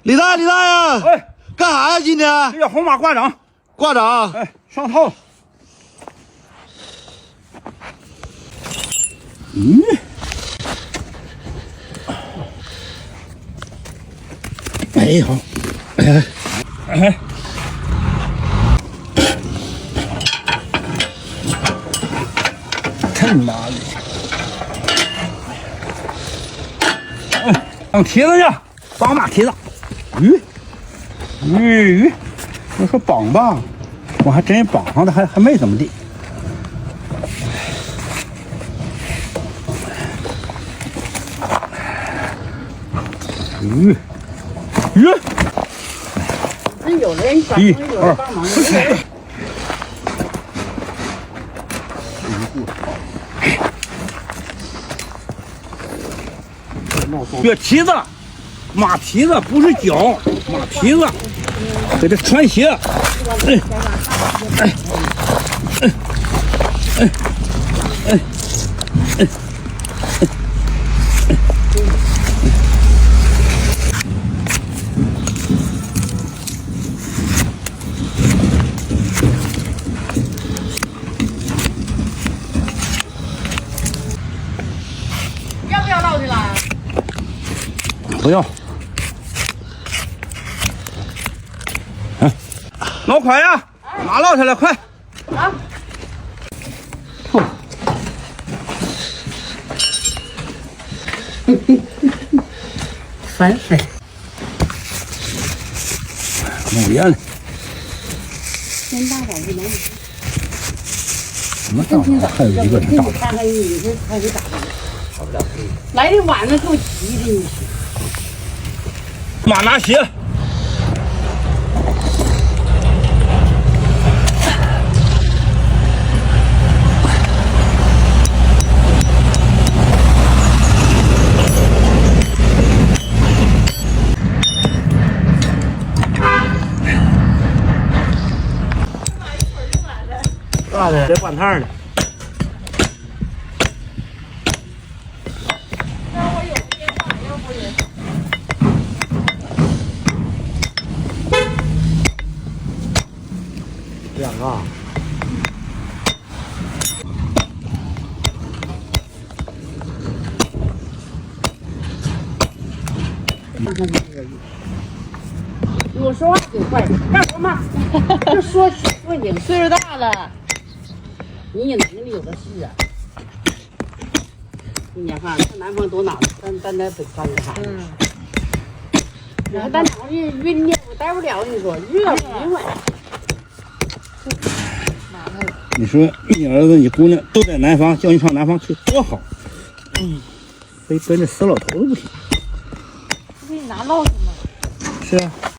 李大爷，哎，干啥呀？今天这叫红马挂掌，挂掌。哎，上套。哎，好。哎，他妈的！哎，绑蹄子去，绑马蹄子。我说绑吧，我还真绑上的，还没怎么地。那有的人帮忙，有人帮忙。这蹄子，马蹄子不是脚，马蹄子给它穿鞋。要不要捞去了？不要。捞快呀！马捞起来，快！啊！烦死！弄别了。先大点就能。什么大的？还有一个是大的。看看你这还是咋的？来的晚了，够急的你。马拿鞋。大的得换趟呢。两个。我说话挺快，干活嘛？就说你岁数大了，你也能力有的是啊。你看，上南方多难，咱在北方干啥？你还单场晕呢，我待不了。你说热晕我。你说你儿子你姑娘都在南方，叫你上南方去多好。非跟着死老头子不行。不给你拿烙去吗？是啊。